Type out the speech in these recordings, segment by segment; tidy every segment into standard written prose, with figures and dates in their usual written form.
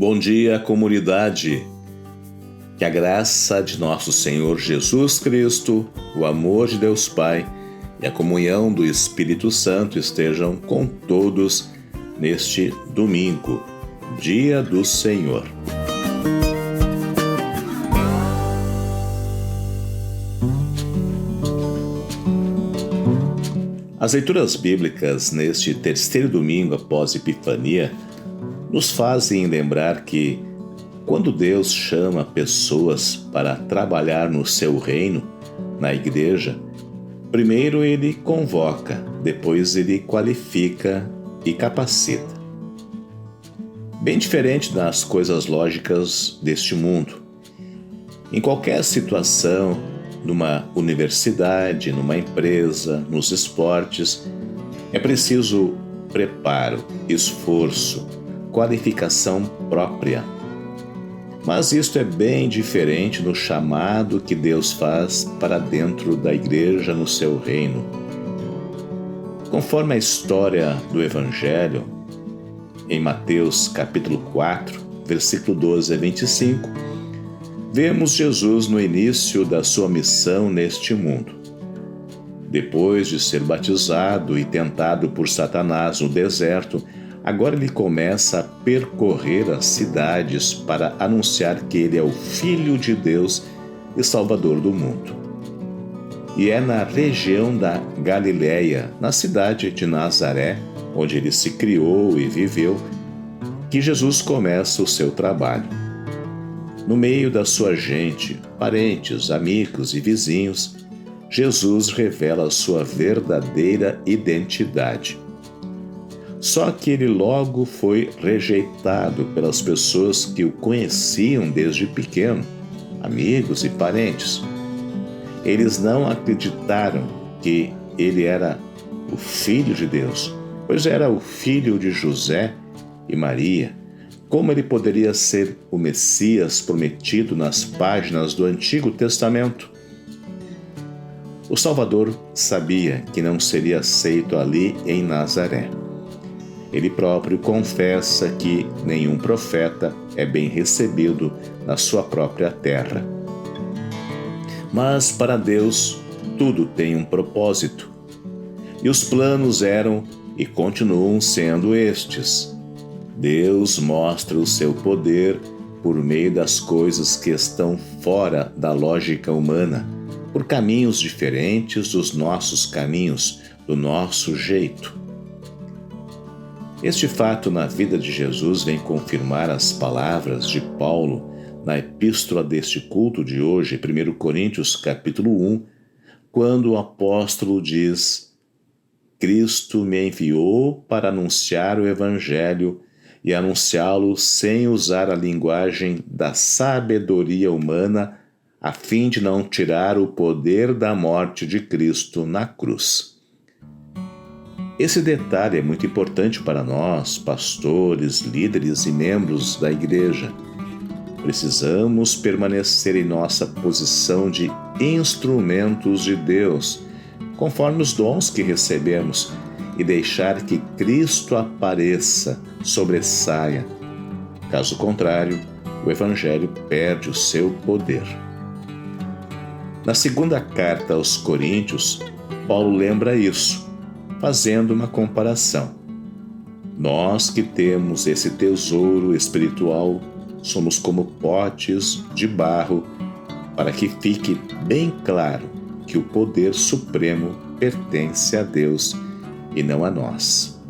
Bom dia, comunidade. Que a graça de nosso Senhor Jesus Cristo, o amor de Deus Pai e a comunhão do Espírito Santo estejam com todos neste domingo, dia do Senhor. As leituras bíblicas neste terceiro domingo após Epifania nos fazem lembrar que, quando Deus chama pessoas para trabalhar no seu reino, na igreja, primeiro Ele convoca, depois Ele qualifica e capacita. Bem diferente das coisas lógicas deste mundo. Em qualquer situação, numa universidade, numa empresa, nos esportes, é preciso preparo, esforço, qualificação própria. Mas isto é bem diferente no chamado que Deus faz para dentro da igreja no seu reino. Conforme a história do Evangelho, em Mateus capítulo 4, versículo 12 a 25, vemos Jesus no início da sua missão neste mundo. Depois de ser batizado e tentado por Satanás no deserto, agora ele começa a percorrer as cidades para anunciar que ele é o Filho de Deus e Salvador do mundo. E é na região da Galileia, na cidade de Nazaré, onde ele se criou e viveu, que Jesus começa o seu trabalho. No meio da sua gente, parentes, amigos e vizinhos, Jesus revela a sua verdadeira identidade. Só que ele logo foi rejeitado pelas pessoas que o conheciam desde pequeno, amigos e parentes. Eles não acreditaram que ele era o Filho de Deus, pois era o filho de José e Maria. Como ele poderia ser o Messias prometido nas páginas do Antigo Testamento? O Salvador sabia que não seria aceito ali em Nazaré. Ele próprio confessa que nenhum profeta é bem recebido na sua própria terra. Mas para Deus, tudo tem um propósito. E os planos eram e continuam sendo estes. Deus mostra o seu poder por meio das coisas que estão fora da lógica humana, por caminhos diferentes dos nossos caminhos, do nosso jeito. Este fato na vida de Jesus vem confirmar as palavras de Paulo na epístola deste culto de hoje, 1 Coríntios capítulo 1, quando o apóstolo diz: Cristo me enviou para anunciar o Evangelho e anunciá-lo sem usar a linguagem da sabedoria humana, a fim de não tirar o poder da morte de Cristo na cruz. Esse detalhe é muito importante para nós, pastores, líderes e membros da igreja. Precisamos permanecer em nossa posição de instrumentos de Deus, conforme os dons que recebemos, e deixar que Cristo apareça, sobressaia. Caso contrário, o Evangelho perde o seu poder. Na segunda carta aos Coríntios, Paulo lembra isso, fazendo uma comparação. Nós que temos esse tesouro espiritual somos como potes de barro, para que fique bem claro que o poder supremo pertence a Deus e não a nós.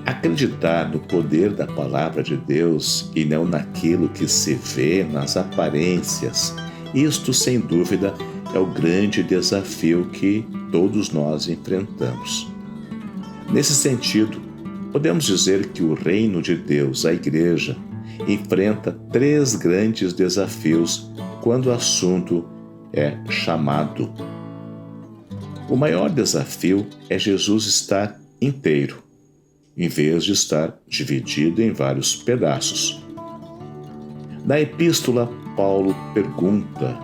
Acreditar no poder da palavra de Deus e não naquilo que se vê nas aparências, isto sem dúvida é o grande desafio que todos nós enfrentamos. Nesse sentido, podemos dizer que o reino de Deus, a igreja, enfrenta 3 grandes desafios quando o assunto é chamado. O maior desafio é Jesus estar inteiro, em vez de estar dividido em vários pedaços. Na epístola, Paulo pergunta: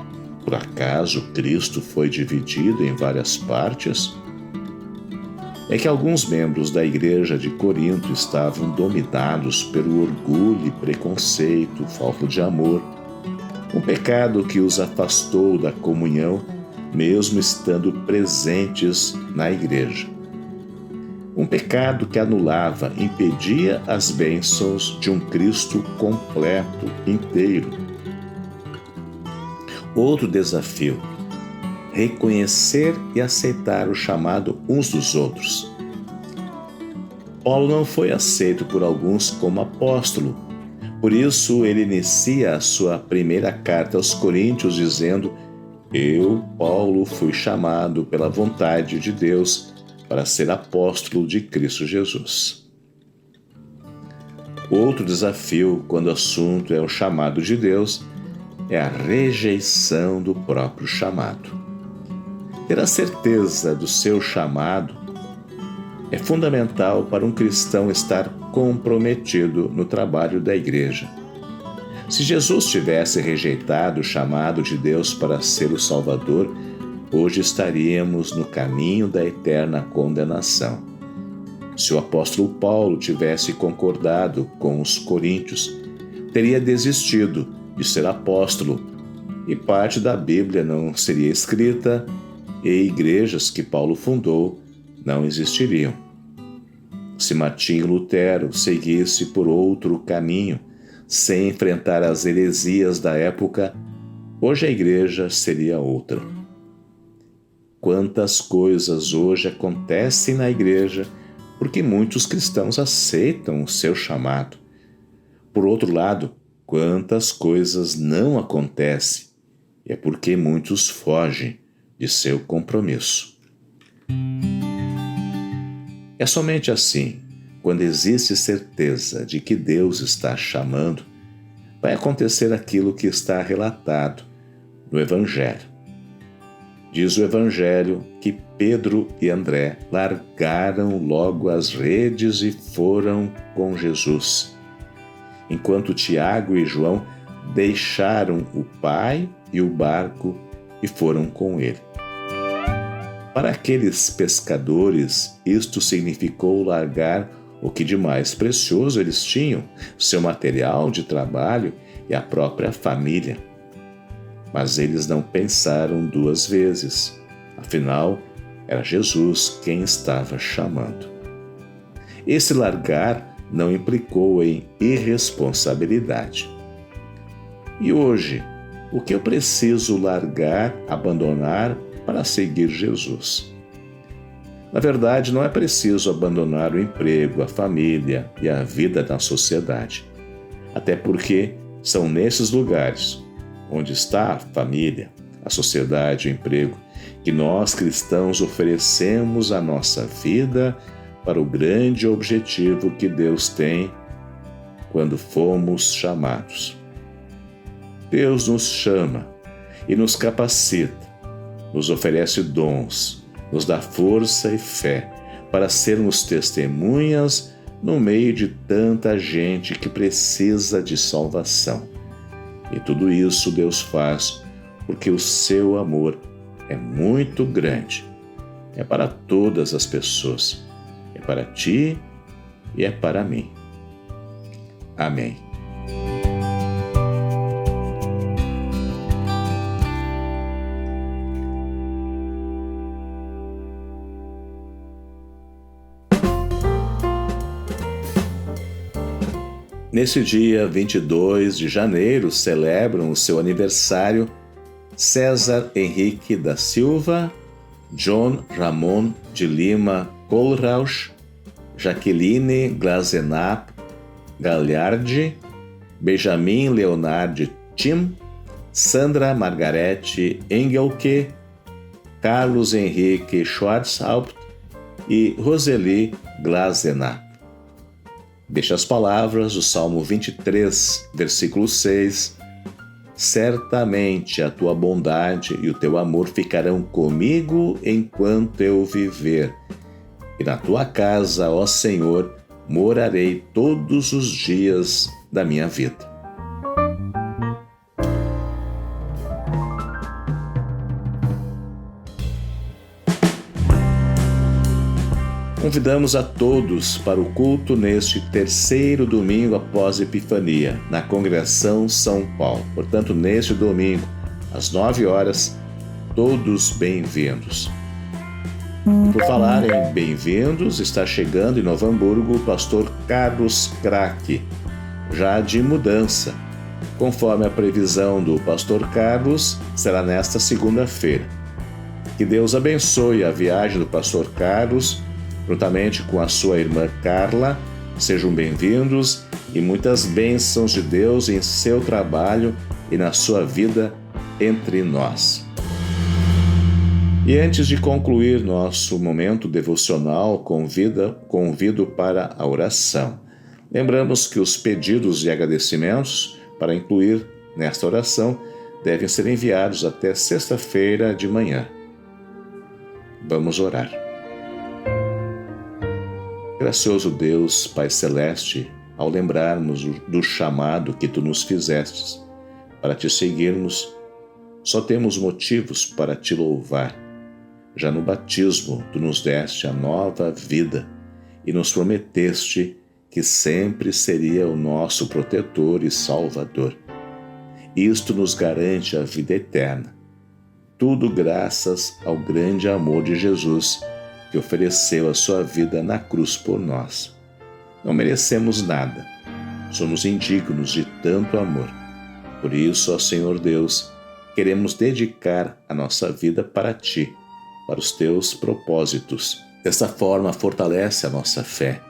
por acaso Cristo foi dividido em várias partes? é que alguns membros da igreja de Corinto estavam dominados pelo orgulho e preconceito, falta de amor, um pecado que os afastou da comunhão, mesmo estando presentes na igreja. Um pecado que anulava, impedia as bênçãos de um Cristo completo, inteiro. Outro desafio: reconhecer e aceitar o chamado uns dos outros. Paulo não foi aceito por alguns como apóstolo. Por isso, ele inicia a sua primeira carta aos Coríntios dizendo: Eu, Paulo, fui chamado pela vontade de Deus para ser apóstolo de Cristo Jesus. Outro desafio, quando o assunto é o chamado de Deus, é a rejeição do próprio chamado. Ter a certeza do seu chamado é fundamental para um cristão estar comprometido no trabalho da igreja. Se Jesus tivesse rejeitado o chamado de Deus para ser o Salvador, hoje estaríamos no caminho da eterna condenação. Se o apóstolo Paulo tivesse concordado com os coríntios, teria desistido de ser apóstolo e parte da Bíblia não seria escrita e igrejas que Paulo fundou não existiriam. Se Martinho Lutero seguisse por outro caminho, sem enfrentar as heresias da época, hoje a igreja seria outra. Quantas coisas hoje acontecem na igreja porque muitos cristãos aceitam o seu chamado. Por outro lado, quantas coisas não acontecem e é porque muitos fogem de seu compromisso. É somente assim, quando existe certeza de que Deus está chamando, vai acontecer aquilo que está relatado no Evangelho. Diz o Evangelho que Pedro e André largaram logo as redes e foram com Jesus, enquanto Tiago e João deixaram o pai e o barco e foram com ele. Para aqueles pescadores, isto significou largar o que de mais precioso eles tinham, seu material de trabalho e a própria família. Mas eles não pensaram duas vezes. Afinal, era Jesus quem estava chamando. Esse largar não implicou em irresponsabilidade. E hoje, o que eu preciso largar, abandonar para seguir Jesus? Na verdade, não é preciso abandonar o emprego, a família e a vida na sociedade. Até porque são nesses lugares, onde está a família, a sociedade e o emprego, que nós cristãos oferecemos a nossa vida para o grande objetivo que Deus tem quando fomos chamados. Deus nos chama e nos capacita, nos oferece dons, nos dá força e fé para sermos testemunhas no meio de tanta gente que precisa de salvação. E tudo isso Deus faz porque o seu amor é muito grande. É para todas as pessoas. É para ti e é para mim. Amém. Nesse dia 22 de janeiro, celebram o seu aniversário César Henrique da Silva, John Ramon de Lima Kohlrausch, Jaqueline Glazenap Gagliardi, Benjamin Leonard Tim, Sandra Margarete Engelke, Carlos Henrique Schwarzhaupt e Roseli Glazenap. Deixa as palavras do Salmo 23, versículo 6. Certamente a tua bondade e o teu amor ficarão comigo enquanto eu viver. E na tua casa, ó Senhor, morarei todos os dias da minha vida. Convidamos a todos para o culto neste terceiro domingo após a Epifania, na Congregação São Paulo. Portanto, neste domingo, às 9 horas, todos bem-vindos. Por falar em bem-vindos, está chegando em Novo Hamburgo o pastor Carlos Craque, já de mudança. Conforme a previsão do pastor Carlos, será nesta segunda-feira. Que Deus abençoe a viagem do pastor Carlos, juntamente com a sua irmã Carla. Sejam bem-vindos e muitas bênçãos de Deus em seu trabalho e na sua vida entre nós. E antes de concluir nosso momento devocional, convido para a oração. Lembramos que os pedidos e agradecimentos para incluir nesta oração devem ser enviados até sexta-feira de manhã. Vamos orar. Gracioso Deus, Pai Celeste, ao lembrarmos do chamado que Tu nos fizestes para Te seguirmos, só temos motivos para Te louvar. Já no batismo, Tu nos deste a nova vida e nos prometeste que sempre seria o nosso protetor e salvador. Isto nos garante a vida eterna. Tudo graças ao grande amor de Jesus, que ofereceu a sua vida na cruz por nós. Não merecemos nada, somos indignos de tanto amor. Por isso, ó Senhor Deus, queremos dedicar a nossa vida para Ti, para os Teus propósitos. Dessa forma, fortalece a nossa fé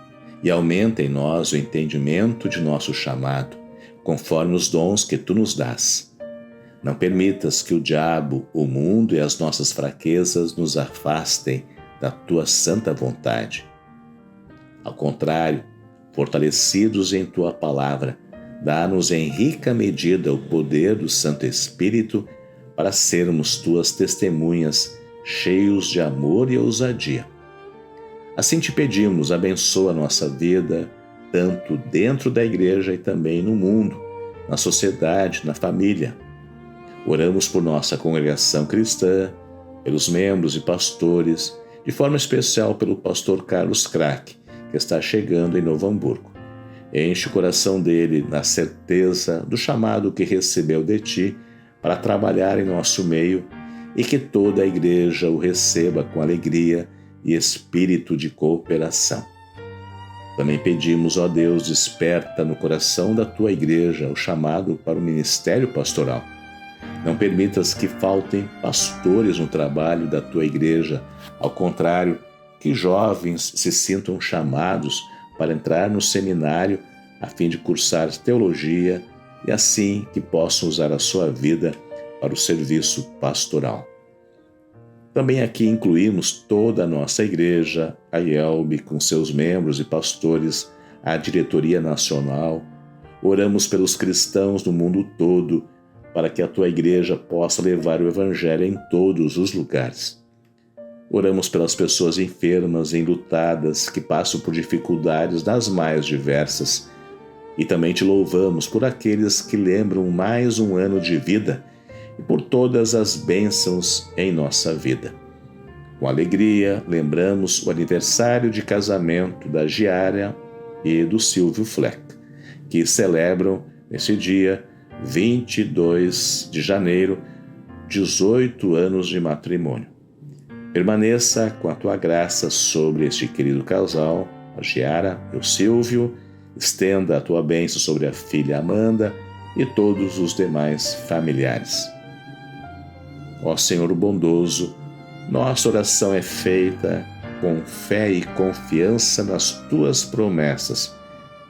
e aumenta em nós o entendimento de nosso chamado, conforme os dons que Tu nos dás. Não permitas que o diabo, o mundo e as nossas fraquezas nos afastem da Tua santa vontade. Ao contrário, fortalecidos em Tua palavra, dá-nos em rica medida o poder do Santo Espírito para sermos Tuas testemunhas, cheios de amor e ousadia. Assim te pedimos, abençoa a nossa vida, tanto dentro da igreja e também no mundo, na sociedade, na família. Oramos por nossa congregação cristã, pelos membros e pastores, de forma especial pelo pastor Carlos Craque, que está chegando em Novo Hamburgo. Enche o coração dele na certeza do chamado que recebeu de Ti para trabalhar em nosso meio e que toda a igreja o receba com alegria e espírito de cooperação. Também pedimos, ó Deus, desperta no coração da Tua igreja o chamado para o ministério pastoral. Não permitas que faltem pastores no trabalho da Tua igreja. Ao contrário, que jovens se sintam chamados para entrar no seminário a fim de cursar teologia e assim que possam usar a sua vida para o serviço pastoral. Também aqui incluímos toda a nossa igreja, a IELB, com seus membros e pastores, a diretoria nacional. Oramos pelos cristãos do mundo todo, para que a Tua igreja possa levar o Evangelho em todos os lugares. Oramos pelas pessoas enfermas, enlutadas, que passam por dificuldades das mais diversas. E também Te louvamos por aqueles que lembram mais um ano de vida e por todas as bênçãos em nossa vida. Com alegria, lembramos o aniversário de casamento da Giara e do Silvio Fleck, que celebram nesse dia 22 de janeiro, 18 anos de matrimônio. Permaneça com a Tua graça sobre este querido casal, a Giara e o Silvio. Estenda a Tua bênção sobre a filha Amanda e todos os demais familiares. Ó Senhor bondoso, nossa oração é feita com fé e confiança nas Tuas promessas,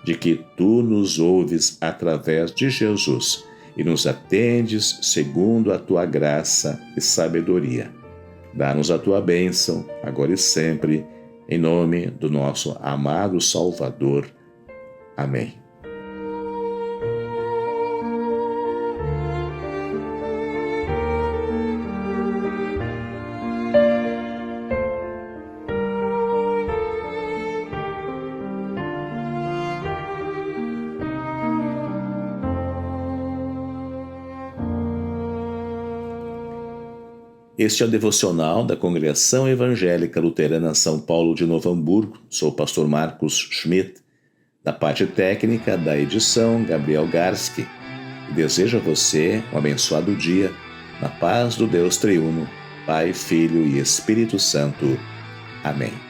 de que Tu nos ouves através de Jesus e nos atendes segundo a Tua graça e sabedoria. Dá-nos a Tua bênção, agora e sempre, em nome do nosso amado Salvador. Amém. Este é o devocional da Congregação Evangélica Luterana São Paulo de Novo Hamburgo. Sou o pastor Marcos Schmidt. Na parte técnica da edição, Gabriel Garski. E desejo a você um abençoado dia, na paz do Deus Triuno, Pai, Filho e Espírito Santo. Amém.